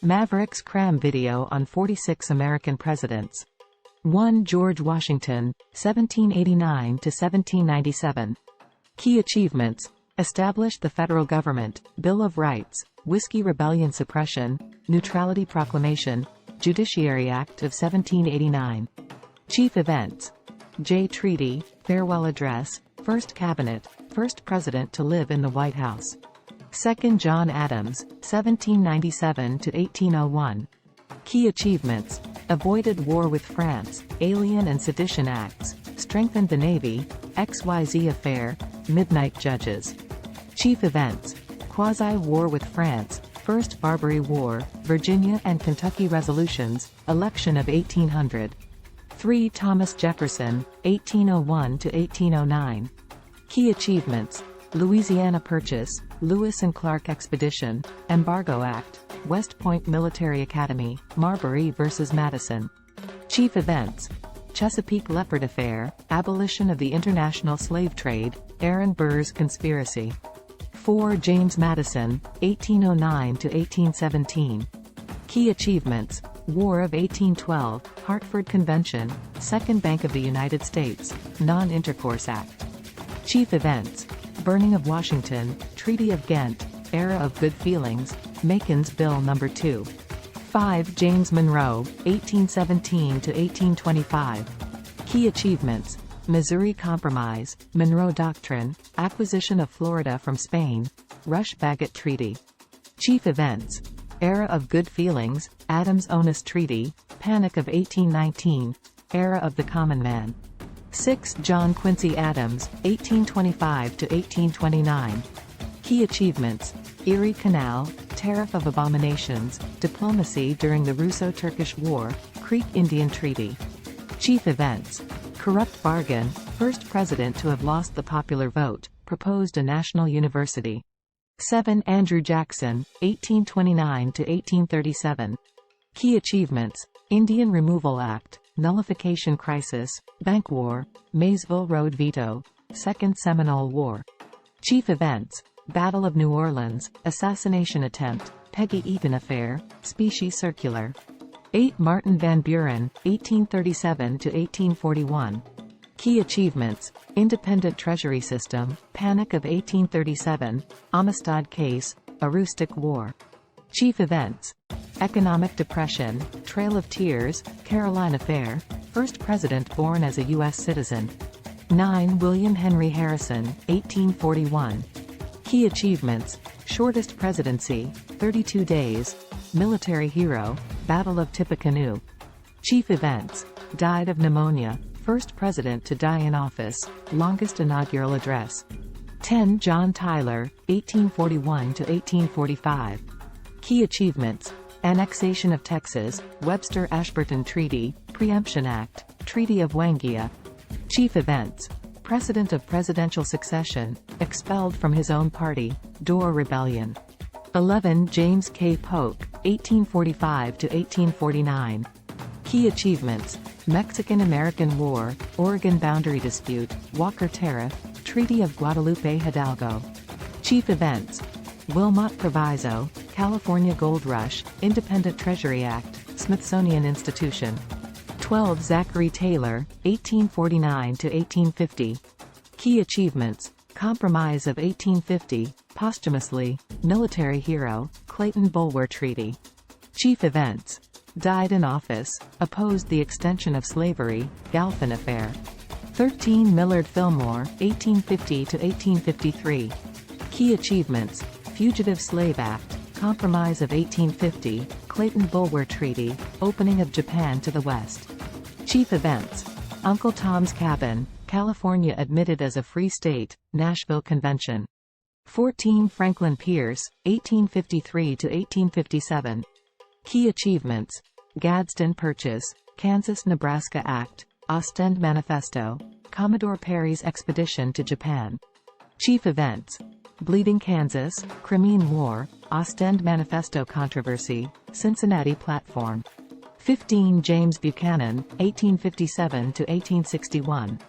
Maverick's cram video on 46 American presidents. 1. George Washington, 1789 to 1797. Key achievements: established the federal government, Bill of Rights, Whiskey Rebellion suppression, Neutrality Proclamation, Judiciary Act of 1789. Chief events: Jay Treaty, Farewell Address, First Cabinet, first president to live in the White House. 2nd John Adams, 1797 to 1801. Key achievements: avoided war with France, Alien and Sedition Acts, strengthened the Navy, XYZ Affair, Midnight Judges. Chief events: quasi-war with France, First Barbary War, Virginia and Kentucky Resolutions, election of 1800. 3. Thomas Jefferson, 1801 to 1809. Key achievements: Louisiana Purchase, Lewis and Clark Expedition, Embargo Act, West Point Military Academy, Marbury vs. Madison. Chief events: Chesapeake Leopard Affair, abolition of the international slave trade, Aaron Burr's conspiracy. 4. James Madison, 1809 to 1817. Key achievements: War of 1812, Hartford Convention, Second Bank of the United States, Non-Intercourse Act. Chief events: burning of Washington, Treaty of Ghent, era of good feelings, Macon's Bill No. 2. 5. James Monroe, 1817 to 1825. Key achievements: Missouri Compromise, Monroe Doctrine, acquisition of Florida from Spain, Rush-Bagot Treaty. Chief events: era of good feelings, Adams-Onis Treaty, Panic of 1819, era of the common man. 6. John Quincy Adams, 1825 to 1829. Key achievements: Erie Canal, Tariff of Abominations, diplomacy during the Russo-Turkish War, Creek Indian Treaty. Chief events: corrupt bargain, first president to have lost the popular vote, proposed a national university. 7. Andrew Jackson, 1829 to 1837. Key achievements: Indian Removal Act, Nullification Crisis, Bank War, Maysville Road Veto, Second Seminole War. Chief events: Battle of New Orleans, assassination attempt, Peggy Eaton Affair, Specie Circular. 8. Martin Van Buren, 1837 to 1841. Key achievements: independent treasury system, Panic of 1837, Amistad Case, Aroostook War. Chief events: economic depression, Trail of Tears, Caroline Affair, first president born as a U.S. citizen. 9. William Henry Harrison, 1841. Key achievements: shortest presidency, 32 days, military hero, Battle of Tippecanoe. Chief events: died of pneumonia, first president to die in office, longest inaugural address. 10. John Tyler, 1841 to 1845. Key achievements: annexation of Texas, Webster-Ashburton Treaty, Preemption Act, Treaty of Wangia. Chief events: precedent of presidential succession, expelled from his own party, Dorr Rebellion. 11. James K. Polk, 1845 to 1849. Key achievements: Mexican-American War, Oregon Boundary Dispute, Walker Tariff, Treaty of Guadalupe Hidalgo. Chief events: Wilmot Proviso, California Gold Rush, Independent Treasury Act, Smithsonian Institution. 12. Zachary Taylor, 1849 to 1850. Key achievements: Compromise of 1850, posthumously, military hero, Clayton Bulwer Treaty. Chief events: died in office, opposed the extension of slavery, Galphin Affair. 13. Millard Fillmore, 1850 to 1853. Key achievements: Fugitive Slave Act, Compromise of 1850, Clayton Bulwer Treaty, opening of Japan to the West. Chief events: Uncle Tom's Cabin, California admitted as a free state, Nashville Convention. 14. Franklin Pierce, 1853 to 1857. Key achievements: Gadsden Purchase, Kansas-Nebraska Act, Ostend Manifesto, Commodore Perry's expedition to Japan. Chief events: Bleeding Kansas, Crimean War, Ostend Manifesto controversy, Cincinnati Platform. 15. James Buchanan, 1857 to 1861.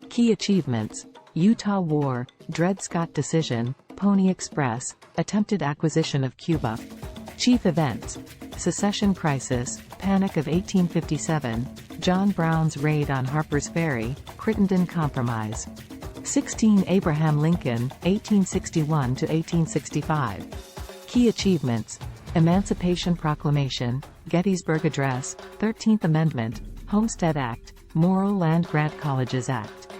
Key achievements: Utah War, Dred Scott Decision, Pony Express, attempted acquisition of Cuba. Chief events: Secession Crisis, Panic of 1857, John Brown's Raid on Harper's Ferry, Crittenden Compromise. 16 Abraham Lincoln, 1861–1865. Key achievements: Emancipation Proclamation, Gettysburg Address, 13th Amendment, Homestead Act, Morrill Land Grant Colleges Act.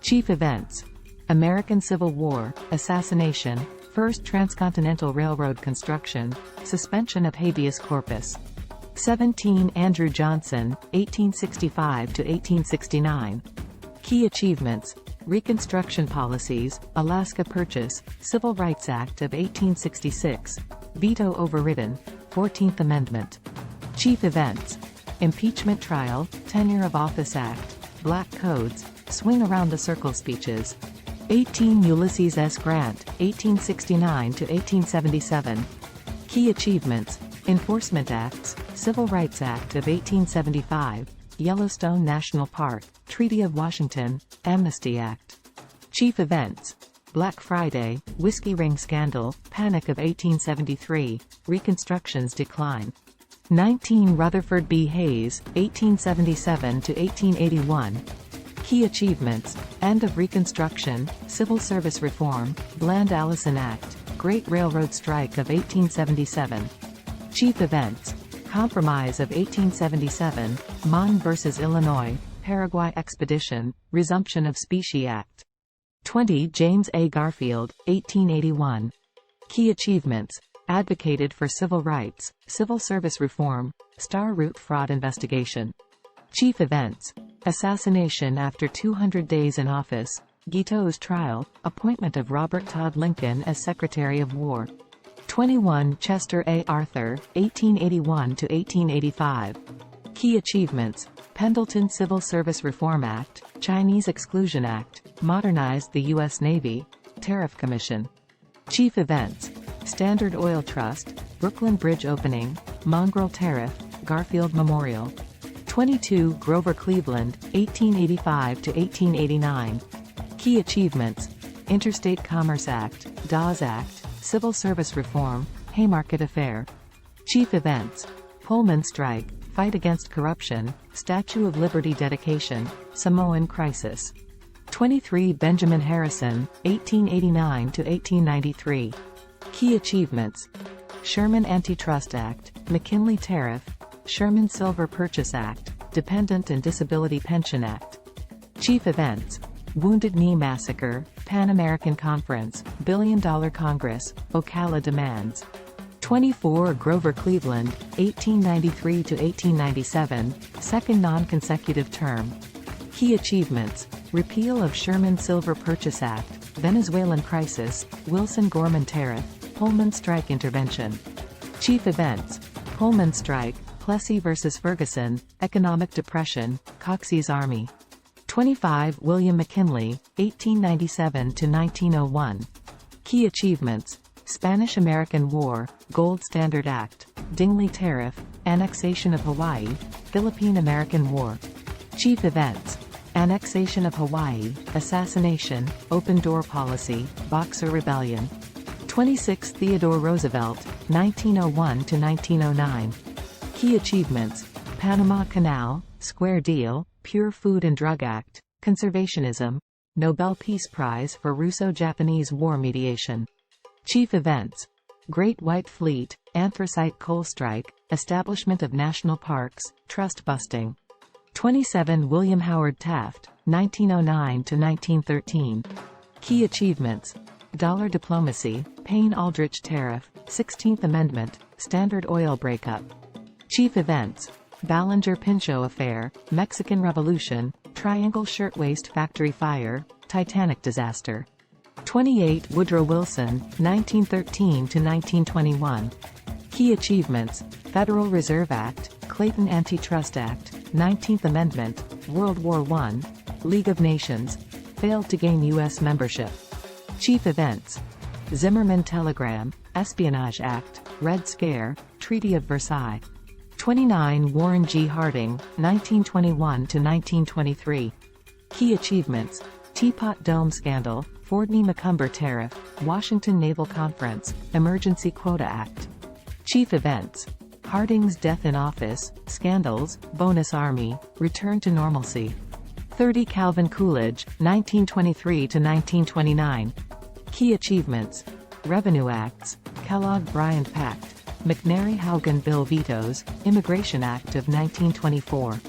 Chief events: American Civil War, Assassination, First Transcontinental Railroad construction, suspension of habeas corpus. 17 Andrew Johnson, 1865–1869. Key achievements: Reconstruction policies, Alaska Purchase, Civil Rights Act of 1866, veto overridden, 14th Amendment. Chief events: Impeachment trial, Tenure of Office Act, Black Codes, Swing Around the Circle speeches. 18 Ulysses S. Grant, 1869–1877. Key achievements: Enforcement Acts, Civil Rights Act of 1875, Yellowstone National Park, Treaty of Washington, Amnesty Act. Chief events: Black Friday, Whiskey Ring Scandal, Panic of 1873, Reconstruction's decline. 19 Rutherford B. Hayes, 1877–1881. Key achievements: End of Reconstruction, Civil Service Reform, Bland-Allison Act, Great Railroad Strike of 1877. Chief events: Compromise of 1877, Mon vs. Illinois, Paraguay Expedition, Resumption of Specie Act. 20 James A. Garfield, 1881. Key achievements: Advocated for civil rights, civil service reform, Star Route fraud investigation. Chief events: Assassination after 200 days in office, Guiteau's trial, appointment of Robert Todd Lincoln as Secretary of War. 21 Chester A. Arthur, 1881–1885. Key achievements: Pendleton Civil Service Reform Act, Chinese Exclusion Act, modernized the U.S. Navy, Tariff Commission. Chief events: Standard Oil Trust, Brooklyn Bridge opening, Mongrel Tariff, Garfield Memorial. 22 Grover Cleveland, 1885–1889. Key achievements: Interstate Commerce Act, Dawes Act, Civil Service Reform, Haymarket Affair. Chief events: Pullman Strike, Fight Against Corruption, Statue of Liberty dedication, Samoan Crisis. 23 Benjamin Harrison, 1889–1893. Key achievements: Sherman Antitrust Act, McKinley Tariff, Sherman Silver Purchase Act, Dependent and Disability Pension Act. Chief events: Wounded Knee Massacre, Pan American Conference, $1 Billion Congress, Ocala Demands. 24 Grover Cleveland, 1893–1897, second non-consecutive term. Key achievements: Repeal of Sherman Silver Purchase Act, Venezuelan Crisis, Wilson-Gorman Tariff, Pullman Strike intervention. Chief events: Pullman Strike, Plessy vs. Ferguson, Economic Depression, Coxey's Army. 25 William McKinley, 1897–1901. Key achievements: Spanish-American War, Gold Standard Act, Dingley Tariff, Annexation of Hawaii, Philippine-American War. Chief events: Annexation of Hawaii, Assassination, Open Door Policy, Boxer Rebellion. 26 Theodore Roosevelt, 1901–1909. Key achievements: Panama Canal, Square Deal, Pure Food and Drug Act, Conservationism, Nobel Peace Prize for Russo-Japanese War mediation. Chief events: Great White Fleet, Anthracite Coal Strike, Establishment of National Parks, Trust Busting. 27 William Howard Taft, 1909–1913. Key achievements: Dollar Diplomacy, Payne-Aldrich Tariff, 16th Amendment, Standard Oil breakup. Chief events: Ballinger-Pinchot Affair, Mexican Revolution, Triangle Shirtwaist Factory Fire, Titanic disaster. 28 Woodrow Wilson, 1913–1921. Key achievements: Federal Reserve Act, Clayton Antitrust Act, 19th Amendment, World War I, League of Nations, failed to gain U.S. membership. Chief events: Zimmerman Telegram, Espionage Act, Red Scare, Treaty of Versailles. 29 Warren G. Harding, 1921–1923. Key achievements: Teapot Dome Scandal, Fordney-McCumber Tariff, Washington Naval Conference, Emergency Quota Act. Chief events: Harding's death in office, scandals, bonus army, return to normalcy. 30 Calvin Coolidge, 1923–1929. Key achievements. Revenue Acts, Kellogg-Briand Pact, McNary-Haugen Bill vetoes, Immigration Act of 1924.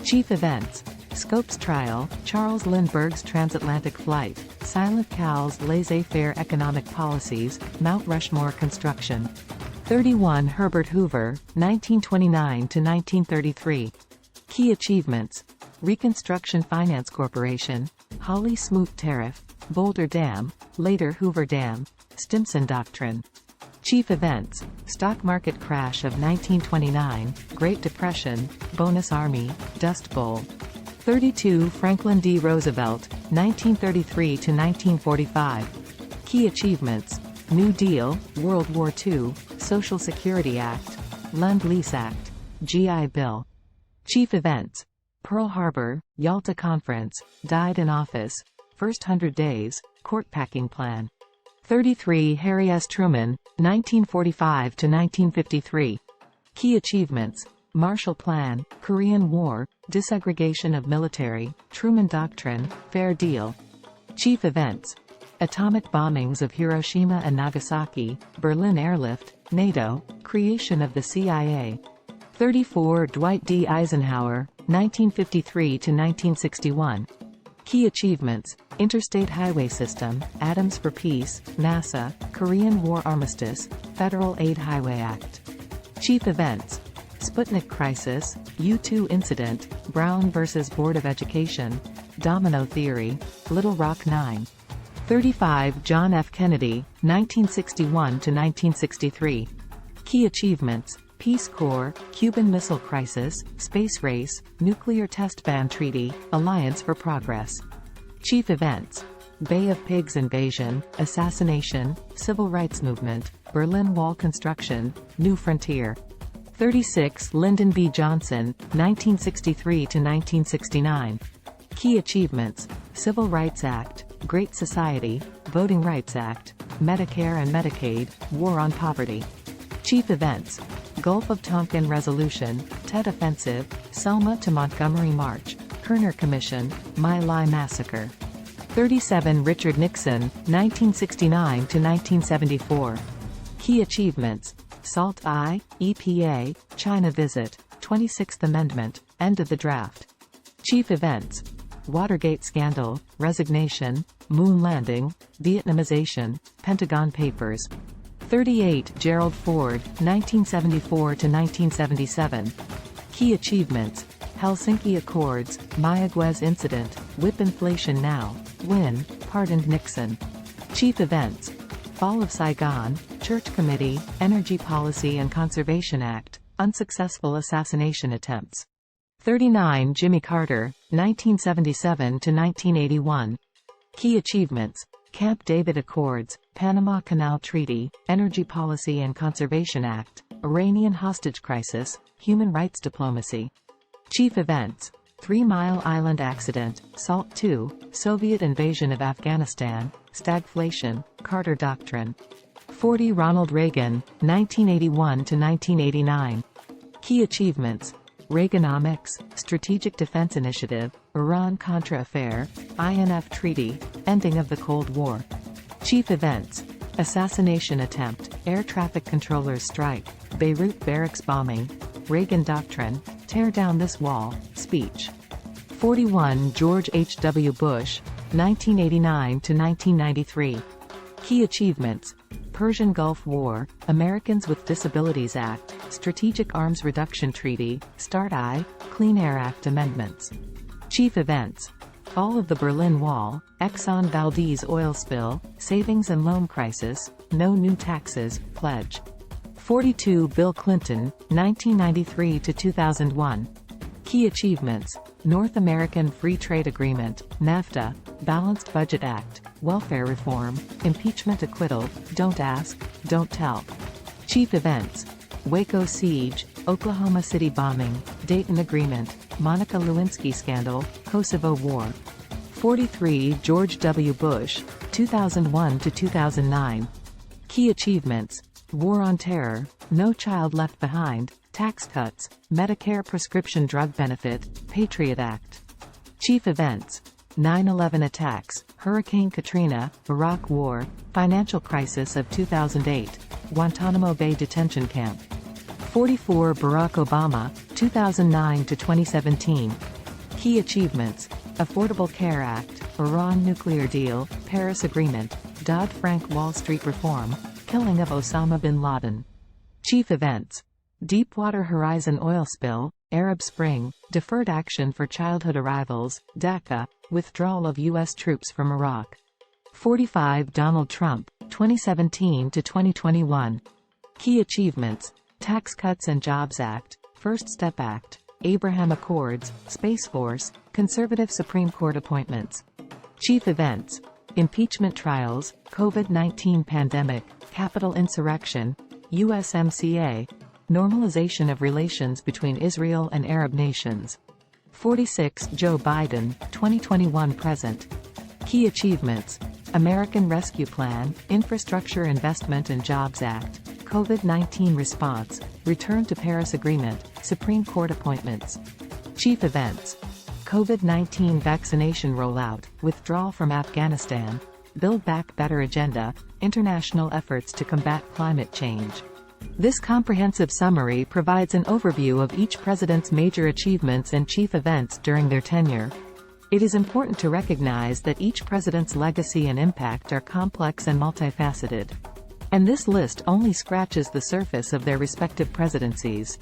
Chief events. Scopes trial, Charles Lindbergh's transatlantic flight, Silent Cal's laissez-faire economic policies, Mount Rushmore construction. 31 Herbert Hoover, 1929–1933. Key achievements. Reconstruction Finance Corporation, Hawley-Smoot Tariff, Boulder Dam, later Hoover Dam, Stimson Doctrine. Chief events. Stock market crash of 1929, Great Depression, Bonus Army, Dust Bowl. 32 Franklin D. Roosevelt, 1933–1945. Key achievements. New Deal, World War II, Social Security Act, Lend-Lease Act, GI Bill. Chief events. Pearl Harbor, Yalta Conference, died in office, first 100 days, court packing plan. 33 Harry S. Truman, 1945–1953. Key achievements. Marshall Plan, Korean War, Desegregation of Military, Truman Doctrine, Fair Deal. Chief events. Atomic bombings of Hiroshima and Nagasaki, Berlin airlift, NATO, creation of the CIA. 34 Dwight D. Eisenhower, 1953–1961. Key achievements. Interstate highway system, Atoms for Peace, NASA, Korean War Armistice, Federal Aid Highway Act. Chief events. Sputnik crisis, U-2 incident, Brown vs. Board of Education, Domino theory, Little Rock 9. 35 John F. Kennedy, 1961–1963. Key achievements. Peace Corps, Cuban Missile Crisis, Space Race, Nuclear Test Ban Treaty, Alliance for Progress. Chief events. Bay of Pigs invasion, assassination, Civil Rights Movement, Berlin Wall construction, New Frontier. 36 Lyndon B. Johnson, 1963–1969. Key achievements. Civil Rights Act, Great Society, Voting Rights Act, Medicare and Medicaid, War on Poverty. Chief events. Gulf of Tonkin Resolution, Tet Offensive, Selma to Montgomery March, Kerner Commission, My Lai Massacre. 37 Richard Nixon, 1969–1974. Key achievements. SALT I, EPA, China visit, 26th Amendment, end of the draft. Chief events. Watergate scandal, resignation, moon landing, Vietnamization, Pentagon Papers. 38 Gerald Ford, 1974–1977. Key achievements. Helsinki Accords, Mayaguez Incident, Whip Inflation Now, Win, Pardoned Nixon. Chief events. Fall of Saigon, Church Committee, Energy Policy and Conservation Act, unsuccessful assassination attempts. 39 Jimmy Carter, 1977–1981. Key achievements. Camp David Accords, Panama Canal Treaty, Energy Policy and Conservation Act, Iranian hostage crisis, human rights diplomacy. Chief events. 3 Mile Island accident, SALT II, Soviet invasion of Afghanistan, stagflation, Carter Doctrine. 40 Ronald Reagan, 1981–1989. Key achievements. Reaganomics, Strategic Defense Initiative, Iran-Contra Affair, INF Treaty, ending of the Cold War. Chief events. Assassination attempt, Air Traffic Controllers strike, Beirut barracks bombing, Reagan Doctrine, Tear Down This Wall, speech. 41 George H. W. Bush, 1989–1993. Key achievements. Persian Gulf War, Americans with Disabilities Act, Strategic Arms Reduction Treaty, START I, Clean Air Act amendments. Chief events. Fall of the Berlin Wall, Exxon Valdez oil spill, savings and loan crisis, no new taxes, pledge. 42 Bill Clinton, 1993–2001. Key achievements. North American Free Trade Agreement, NAFTA, Balanced Budget Act, Welfare Reform, Impeachment Acquittal, Don't Ask, Don't Tell. Chief events. Waco Siege, Oklahoma City bombing, Dayton Agreement, Monica Lewinsky scandal, Kosovo War. 43 George W. Bush, 2001–2009. Key achievements. War on Terror, No Child Left Behind, Tax cuts, Medicare prescription drug benefit, Patriot Act. Chief events: 9/11 attacks, Hurricane Katrina, Iraq War, financial crisis of 2008, Guantanamo Bay detention camp. 44 Barack Obama, 2009 to 2017. Key achievements: Affordable Care Act, Iran nuclear deal, Paris Agreement, Dodd-Frank Wall Street reform, killing of Osama bin Laden. Chief events: Deepwater Horizon oil spill, Arab Spring, deferred action for childhood arrivals, DACA, withdrawal of U.S. troops from Iraq. 45 Donald Trump, 2017 to 2021. Key achievements: Tax Cuts and Jobs Act, First Step Act, Abraham Accords, Space Force, conservative Supreme Court appointments. Chief events: Impeachment trials, COVID-19 pandemic, Capitol insurrection, USMCA, normalization of relations between Israel and Arab nations. 46 Joe Biden, 2021-present. Key achievements: American Rescue Plan, Infrastructure Investment and Jobs Act, COVID-19 response, return to Paris Agreement, Supreme Court appointments. Chief events: COVID-19 vaccination rollout, withdrawal from Afghanistan, Build Back Better agenda, international efforts to combat climate change. This comprehensive summary provides an overview of each president's major achievements and chief events during their tenure. It is important to recognize that each president's legacy and impact are complex and multifaceted. And this list only scratches the surface of their respective presidencies.